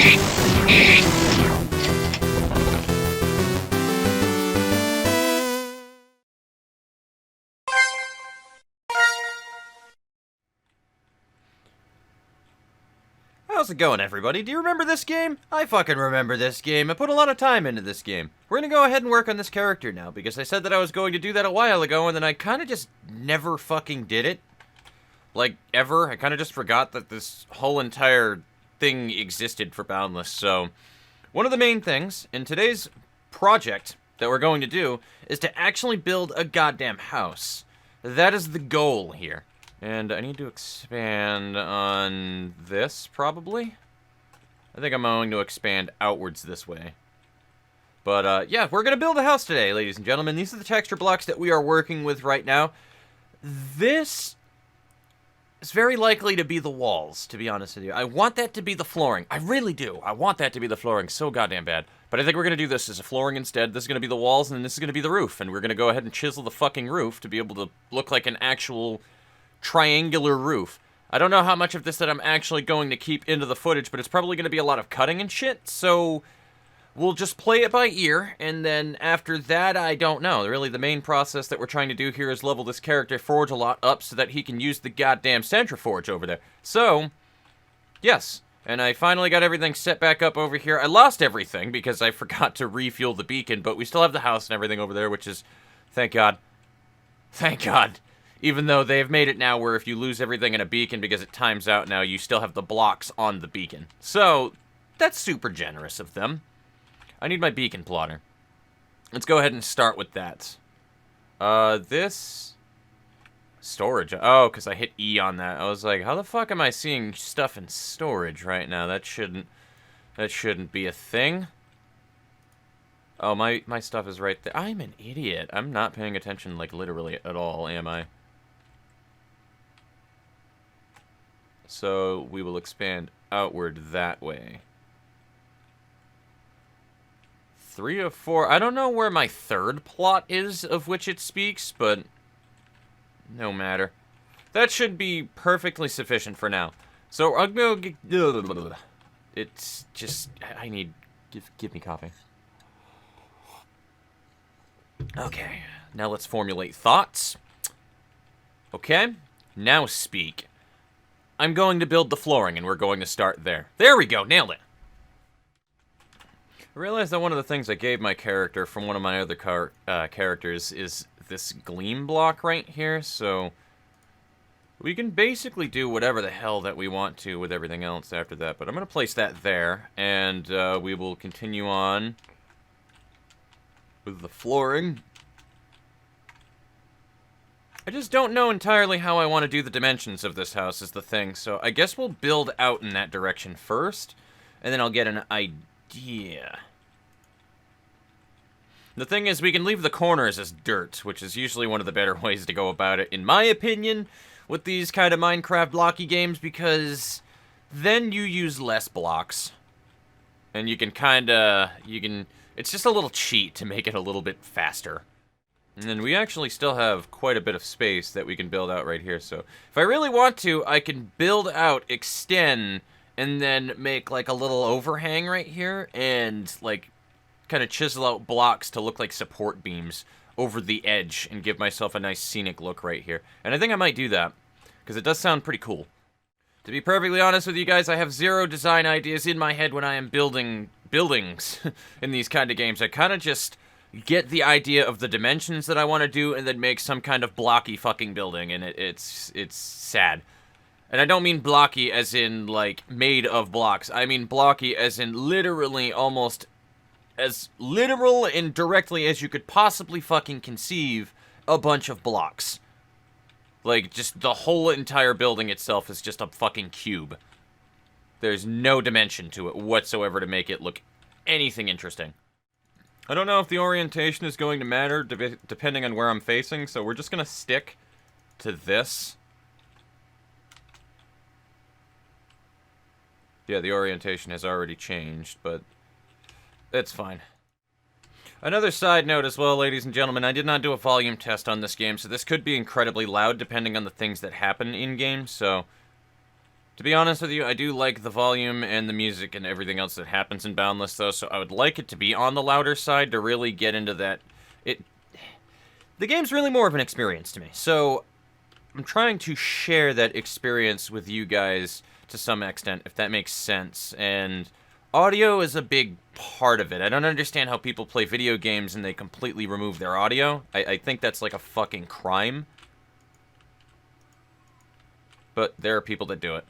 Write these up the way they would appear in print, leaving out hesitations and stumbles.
How's it going, everybody? Do you remember this game? I fucking remember this game. I put a lot of time into this game. We're gonna go ahead and work on this character now, because I said that I was going to do that a while ago, and then I kinda just never fucking did it. Like, ever. I kinda just forgot that this whole entire thing existed for Boundless, so... One of the main things in today's project that we're going to do is to actually build a goddamn house. That is the goal here. And I need to expand on this, probably? I think I'm going to expand outwards this way. But, yeah, we're going to build a house today, ladies and gentlemen. These are the texture blocks that we are working with right now. This is very likely to be the walls, to be honest with you. I want that to be the flooring. I really do. I want that to be the flooring so goddamn bad. But I think we're going to do this as a flooring instead. This is going to be the walls, and then this is going to be the roof. And we're going to go ahead and chisel the fucking roof to be able to look like an actual... triangular roof. I don't know how much of this that I'm actually going to keep into the footage, but it's probably going to be a lot of cutting and shit, so we'll just play it by ear, and then after that, I don't know. Really, the main process that we're trying to do here is level this character Forge a lot up so that he can use the goddamn Centraforge over there. So, yes, and I finally got everything set back up over here. I lost everything because I forgot to refuel the beacon, but we still have the house and everything over there, which is, thank God. Thank God. Even though they've made it now where if you lose everything in a beacon because it times out now, you still have the blocks on the beacon. So, that's super generous of them. I need my beacon plotter. Let's go ahead and start with that. This... storage. Oh, because I hit E on that. I was like, how the fuck am I seeing stuff in storage right now? That shouldn't be a thing. Oh, my stuff is right there. I'm an idiot. I'm not paying attention, like, literally at all, am I? So, we will expand outward that way. 3 of 4. I don't know where my third plot is of which it speaks, but no matter. That should be perfectly sufficient for now. So, I'm going to... It's just... I need... Give me coffee. Okay, now let's formulate thoughts. Okay, now speak. I'm going to build the flooring, and we're going to start there. There we go, nailed it. I realized that one of the things I gave my character from one of my other characters is this gleam block right here, so we can basically do whatever the hell that we want to with everything else after that, but I'm going to place that there, and we will continue on with the flooring. I just don't know entirely how I want to do the dimensions of this house is the thing, so I guess we'll build out in that direction first, and then I'll get an idea. The thing is, we can leave the corners as dirt, which is usually one of the better ways to go about it, in my opinion, with these kind of Minecraft blocky games, because then you use less blocks. And you can it's just a little cheat to make it a little bit faster. And then we actually still have quite a bit of space that we can build out right here, so if I really want to, I can build out, extend, and then make like a little overhang right here, and like kind of chisel out blocks to look like support beams over the edge and give myself a nice scenic look right here. And I think I might do that, because it does sound pretty cool. To be perfectly honest with you guys, I have zero design ideas in my head when I am building buildings in these kind of games. I kind of just get the idea of the dimensions that I want to do and then make some kind of blocky fucking building, and it's sad. And I don't mean blocky as in, like, made of blocks. I mean blocky as in literally almost as literal and directly as you could possibly fucking conceive a bunch of blocks. Like, just the whole entire building itself is just a fucking cube. There's no dimension to it whatsoever to make it look anything interesting. I don't know if the orientation is going to matter depending on where I'm facing, so we're just going to stick to this. Yeah, the orientation has already changed, but it's fine. Another side note as well, ladies and gentlemen, I did not do a volume test on this game, so this could be incredibly loud depending on the things that happen in-game, so To be honest with you, I do like the volume and the music and everything else that happens in Boundless, though, so I would like it to be on the louder side to really get into that. The game's really more of an experience to me, so I'm trying to share that experience with you guys to some extent, if that makes sense, and audio is a big part of it. I don't understand how people play video games and they completely remove their audio. I think that's like a fucking crime. But there are people that do it.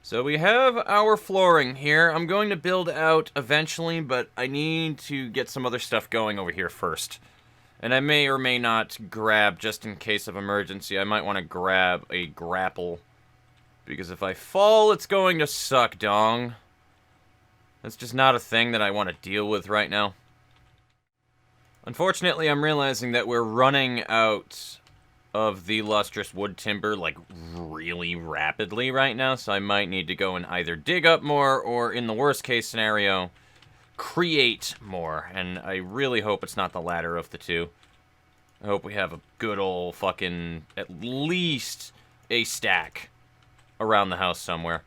So we have our flooring here. I'm going to build out eventually, but I need to get some other stuff going over here first. And I may or may not grab, just in case of emergency, I might want to grab a grapple. Because if I fall, it's going to suck, dong. That's just not a thing that I want to deal with right now. Unfortunately, I'm realizing that we're running out of the lustrous wood timber, like, really rapidly right now, so I might need to go and either dig up more, or, in the worst case scenario, create more, and I really hope it's not the latter of the two. I hope we have a good old fucking, at least a stack around the house somewhere.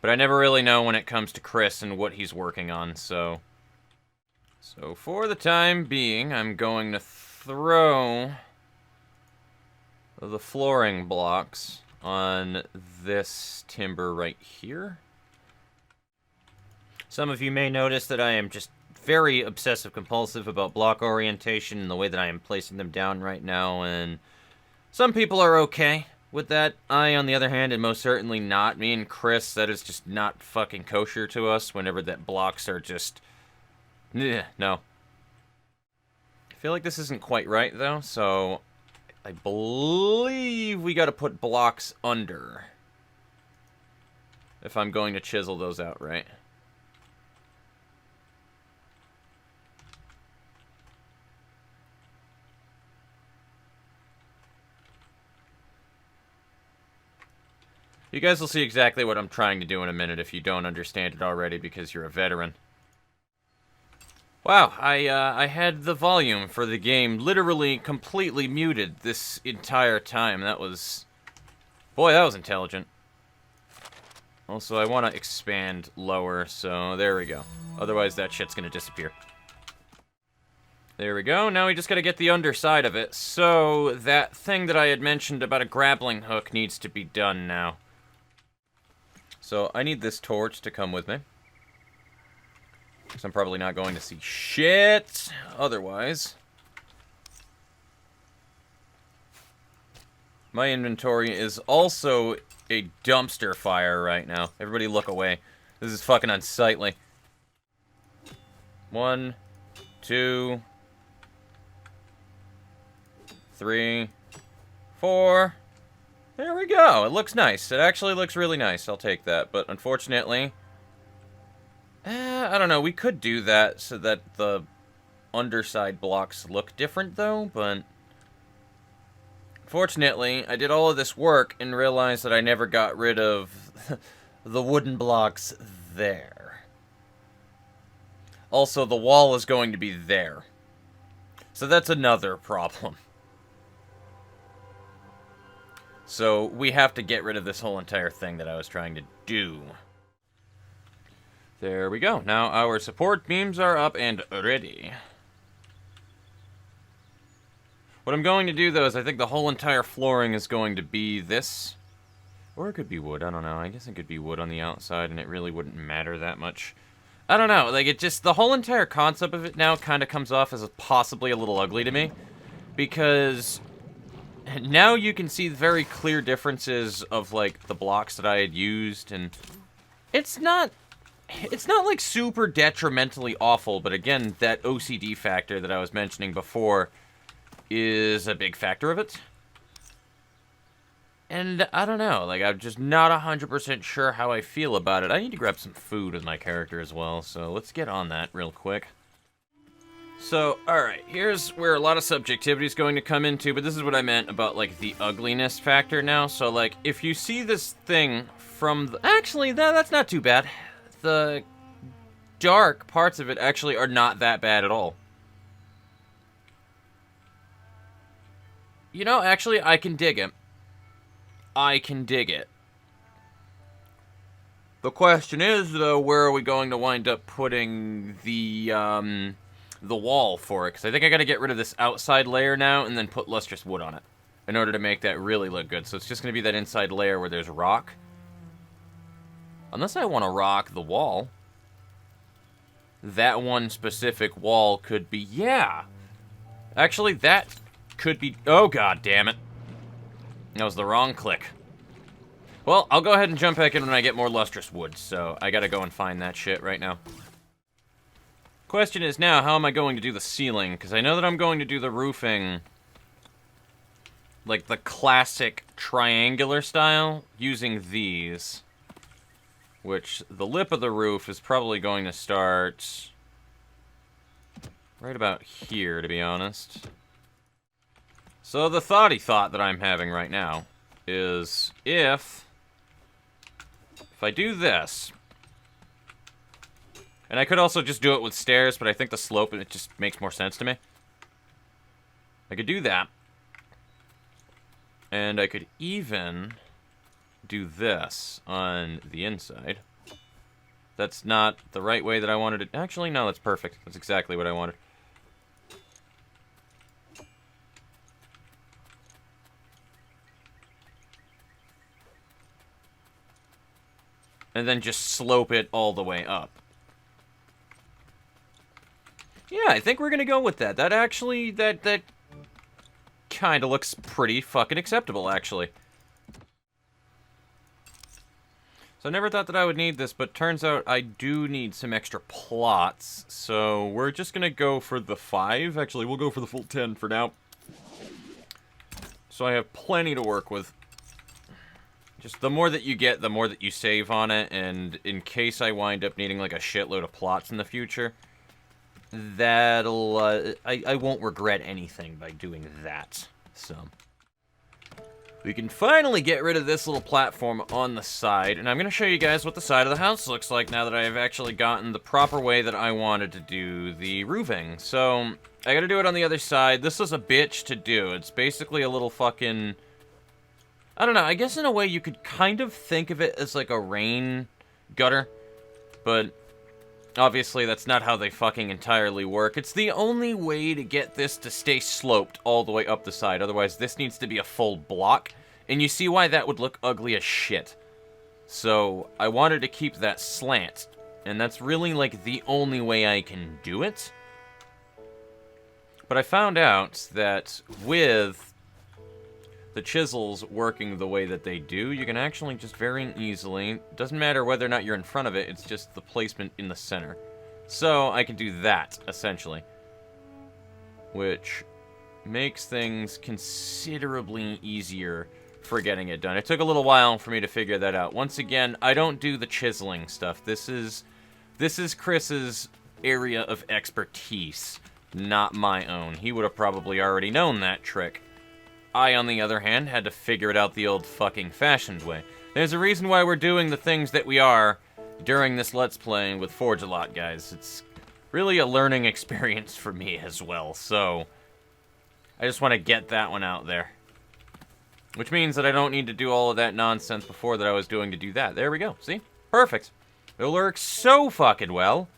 But I never really know when it comes to Chris and what he's working on, so... So for the time being, I'm going to throw the flooring blocks on this timber right here. Some of you may notice that I am just very obsessive-compulsive about block orientation and the way that I am placing them down right now, and some people are okay with that. I, on the other hand, am most certainly not. Me and Chris, that is just not fucking kosher to us whenever that blocks are just... no. I feel like this isn't quite right, though, so I believe we gotta put blocks under if I'm going to chisel those out right. You guys will see exactly what I'm trying to do in a minute if you don't understand it already because you're a veteran. Wow, I had the volume for the game literally completely muted this entire time. That was... Boy, that was intelligent. Also, I want to expand lower, so there we go. Otherwise, that shit's gonna disappear. There we go. Now we just gotta get the underside of it. So, that thing that I had mentioned about a grappling hook needs to be done now. So, I need this torch to come with me. Because I'm probably not going to see shit otherwise. My inventory is also a dumpster fire right now. Everybody look away. This is fucking unsightly. 1, 2, 3, 4. There we go. It looks nice. It actually looks really nice. I'll take that. But unfortunately... I don't know. We could do that so that the underside blocks look different, though, but... Fortunately, I did all of this work and realized that I never got rid of the wooden blocks there. Also, the wall is going to be there. So that's another problem. So we have to get rid of this whole entire thing that I was trying to do. There we go. Now our support beams are up and ready. What I'm going to do, though, is I think the whole entire flooring is going to be this. Or it could be wood, I don't know. I guess it could be wood on the outside, and it really wouldn't matter that much. I don't know, like, it just, the whole entire concept of it now kind of comes off as possibly a little ugly to me. Because now you can see very clear differences of, like, the blocks that I had used, and it's not like super detrimentally awful, but again, that OCD factor that I was mentioning before is a big factor of it. And I don't know, like, I'm just not 100% sure how I feel about it. I need to grab some food with my character as well, so let's get on that real quick. So, alright, here's where a lot of subjectivity is going to come into, but this is what I meant about, like, the ugliness factor now. So, like, if you see this thing from the... Actually, that's not too bad. The dark parts of it actually are not that bad at all. You know, actually, I can dig it. I can dig it. The question is, though, where are we going to wind up putting the wall for it? Because I think I gotta get rid of this outside layer now and then put lustrous wood on it in order to make that really look good. So it's just gonna be that inside layer where there's rock. Unless I want to rock the wall. That one specific wall could be... Yeah! Actually, that could be... Oh, god damn it. That was the wrong click. Well, I'll go ahead and jump back in when I get more lustrous wood, so I gotta go and find that shit right now. Question is now, how am I going to do the ceiling? Because I know that I'm going to do the roofing... like the classic triangular style, using these. Which, the lip of the roof is probably going to start... right about here, to be honest. So the thought that I'm having right now is if I do this, and I could also just do it with stairs, but I think the slope, it just makes more sense to me. I could do that, and I could even do this on the inside. That's not the right way that I wanted it. Actually, no, that's perfect. That's exactly what I wanted. And then just slope it all the way up. Yeah, I think we're gonna go with that. That actually, that kind of looks pretty fucking acceptable, actually. So I never thought that I would need this, but turns out I do need some extra plots. So we're just gonna go for the 5. Actually, we'll go for the full 10 for now. So I have plenty to work with. Just the more that you get, the more that you save on it, and in case I wind up needing like a shitload of plots in the future, that'll, I won't regret anything by doing that, so. We can finally get rid of this little platform on the side, and I'm going to show you guys what the side of the house looks like now that I have actually gotten the proper way that I wanted to do the roofing. So, I gotta do it on the other side. This is a bitch to do. It's basically a little fucking... I don't know, I guess in a way you could kind of think of it as like a rain gutter, but obviously that's not how they fucking entirely work. It's the only way to get this to stay sloped all the way up the side, otherwise this needs to be a full block, and you see why that would look ugly as shit. So I wanted to keep that slant, and that's really like the only way I can do it. But I found out that with the chisels working the way that they do, you can actually just very easily, doesn't matter whether or not you're in front of it, it's just the placement in the center. So I can do that, essentially. Which makes things considerably easier for getting it done. It took a little while for me to figure that out. Once again, I don't do the chiseling stuff. This is Chris's area of expertise, not my own. He would have probably already known that trick. I, on the other hand, had to figure it out the old fucking fashioned way. There's a reason why we're doing the things that we are during this Let's Play with Forge a lot, guys. It's really a learning experience for me as well, so I just want to get that one out there. Which means that I don't need to do all of that nonsense before that I was doing to do that. There we go, see? Perfect. It'll work so fucking well.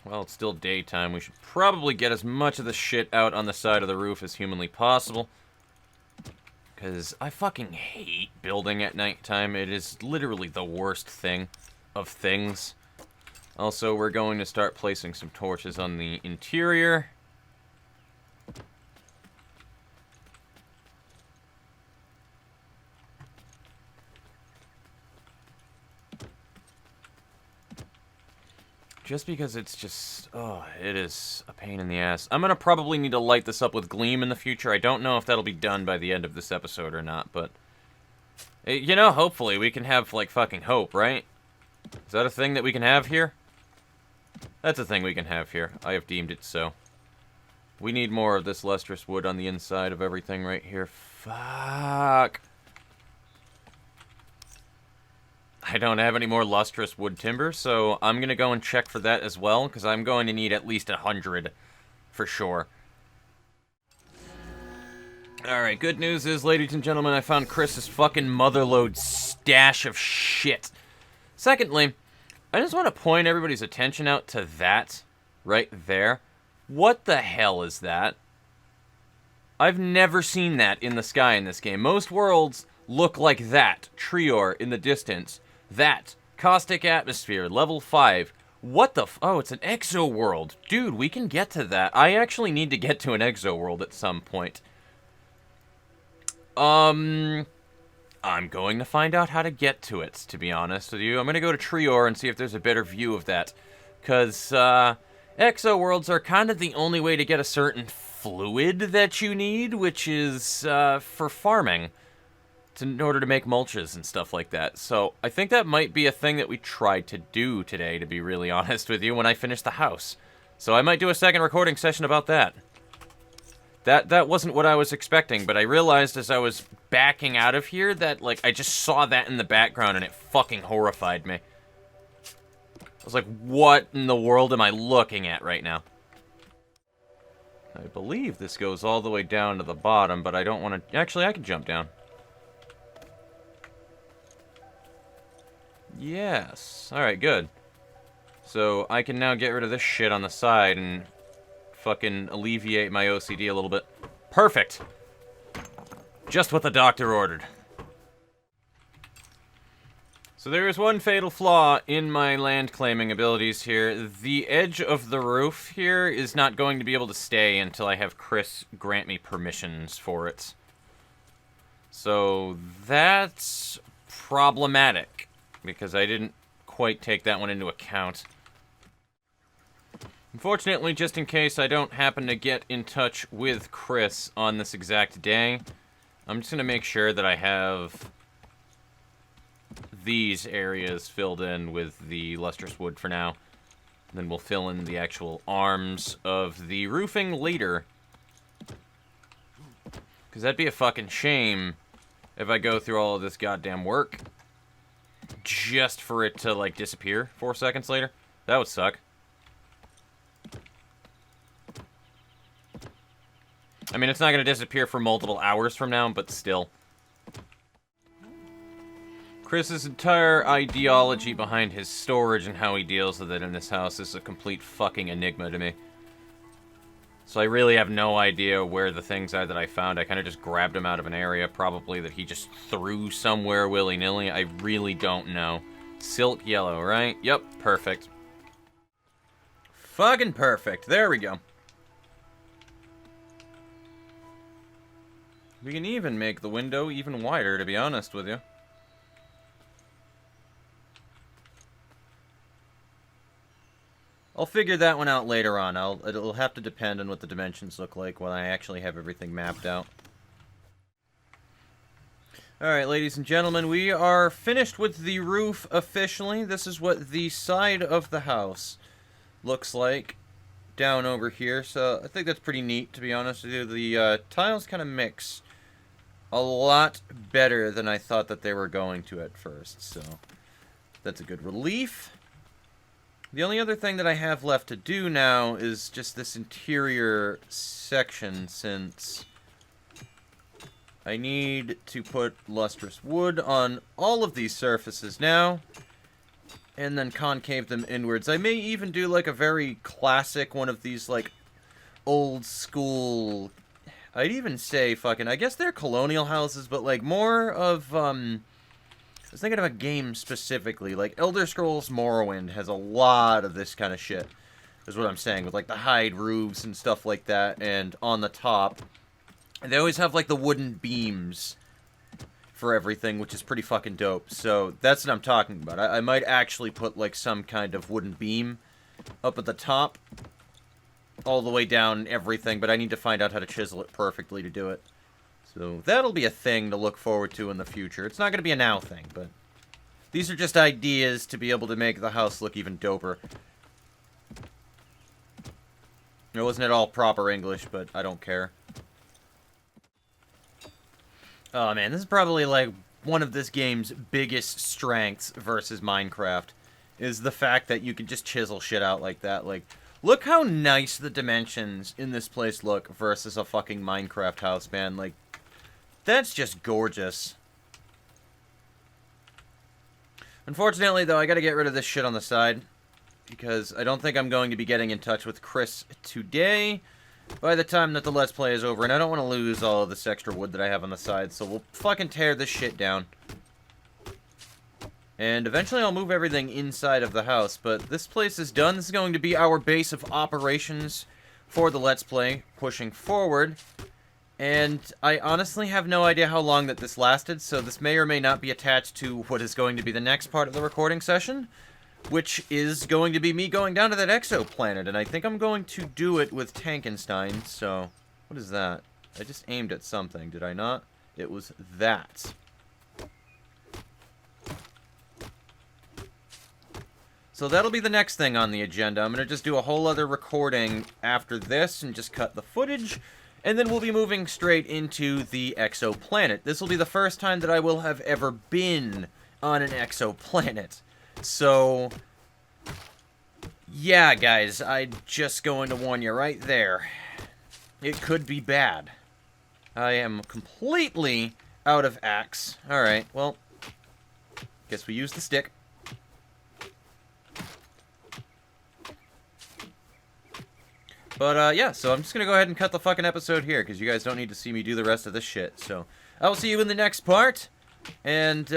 Well, it's still daytime. We should probably get as much of the shit out on the side of the roof as humanly possible. Because I fucking hate building at nighttime. It is literally the worst thing of things. Also, we're going to start placing some torches on the interior. Just because it's just, oh, it is a pain in the ass. I'm gonna probably need to light this up with Gleam in the future. I don't know if that'll be done by the end of this episode or not, but... you know, hopefully we can have, like, fucking hope, right? Is that a thing that we can have here? That's a thing we can have here. I have deemed it so. We need more of this lustrous wood on the inside of everything right here. Fuck. I don't have any more lustrous wood timber, so I'm going to go and check for that as well, because I'm going to need at least 100 for sure. Alright, good news is, ladies and gentlemen, I found Chris's fucking motherlode stash of shit. Secondly, I just want to point everybody's attention out to that right there. What the hell is that? I've never seen that in the sky in this game. Most worlds look like that. Trior in the distance. That. Caustic atmosphere, level 5. What the oh, it's an exo world. Dude, we can get to that. I actually need to get to an exo world at some point. I'm going to find out how to get to it, to be honest with you. I'm going to go to Trior and see if there's a better view of that. Because, exo worlds are kind of the only way to get a certain fluid that you need, which is, for farming. In order to make mulches and stuff like that. So, I think that might be a thing that we tried to do today, to be really honest with you, when I finish the house. So I might do a second recording session about that. That wasn't what I was expecting, but I realized as I was backing out of here that, like, I just saw that in the background and it fucking horrified me. I was like, what in the world am I looking at right now? I believe this goes all the way down to the bottom, but I don't want to... Actually, I can jump down. Yes. Alright, good. So, I can now get rid of this shit on the side and fucking alleviate my OCD a little bit. Perfect! Just what the doctor ordered. So there is one fatal flaw in my land claiming abilities here. The edge of the roof here is not going to be able to stay until I have Chris grant me permissions for it. So that's problematic, because I didn't quite take that one into account. Unfortunately, just in case I don't happen to get in touch with Chris on this exact day, I'm just going to make sure that I have these areas filled in with the lustrous wood for now. Then we'll fill in the actual arms of the roofing later. Because that'd be a fucking shame if I go through all of this goddamn work just for it to, like, disappear 4 seconds later. That would suck. I mean, it's not going to disappear for multiple hours from now, but still. Chris's entire ideology behind his storage and how he deals with it in this house is a complete fucking enigma to me. So I really have no idea where the things are that I found. I kind of just grabbed them out of an area, probably that he just threw somewhere willy-nilly. I really don't know. Silk yellow, right? Yep, perfect. Fucking perfect. There we go. We can even make the window even wider, to be honest with you. I'll figure that one out later on. It'll have to depend on what the dimensions look like when I actually have everything mapped out. Alright, ladies and gentlemen, we are finished with the roof officially. This is what the side of the house looks like down over here. So I think that's pretty neat, to be honest with you. The tiles kind of mix a lot better than I thought that they were going to at first. So that's a good relief. The only other thing that I have left to do now is just this interior section, since I need to put lustrous wood on all of these surfaces now, and then concave them inwards. I may even do, like, a very classic one of these, like, old school... I'd even say fucking... I guess they're colonial houses, but, like, more of, I was thinking of a game specifically. Like, Elder Scrolls Morrowind has a lot of this kind of shit, is what I'm saying, with, like, the hide roofs and stuff like that, and on the top, they always have, like, the wooden beams for everything, which is pretty fucking dope. So, that's what I'm talking about. I might actually put, like, some kind of wooden beam up at the top, all the way down everything, but I need to find out how to chisel it perfectly to do it. So that'll be a thing to look forward to in the future. It's not going to be a now thing, but these are just ideas to be able to make the house look even doper. It wasn't at all proper English, but I don't care. Oh man, this is probably like one of this game's biggest strengths versus Minecraft, is the fact that you can just chisel shit out like that. Like, look how nice the dimensions in this place look versus a fucking Minecraft house, man. Like, That's just gorgeous. Unfortunately, though, I gotta get rid of this shit on the side, because I don't think I'm going to be getting in touch with Chris today by the time that the Let's Play is over, and I don't want to lose all of this extra wood that I have on the side, so we'll fucking tear this shit down. And eventually I'll move everything inside of the house, but this place is done. This is going to be our base of operations for the Let's Play, pushing forward. And I honestly have no idea how long that this lasted, so this may or may not be attached to what is going to be the next part of the recording session, which is going to be me going down to that exoplanet, and I think I'm going to do it with Tankenstein, so... What is that? I just aimed at something, did I not? It was that. So that'll be the next thing on the agenda. I'm going to just do a whole other recording after this and just cut the footage, and then we'll be moving straight into the exoplanet. This will be the first time that I will have ever been on an exoplanet. So, yeah, guys, I'm just going to warn you right there. It could be bad. I am completely out of axe. Alright, well, guess we use the stick. But, yeah, so I'm just gonna go ahead and cut the fucking episode here, because you guys don't need to see me do the rest of this shit. So, I will see you in the next part, and,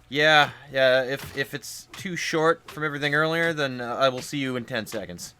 yeah, if it's too short from everything earlier, then I will see you in 10 seconds.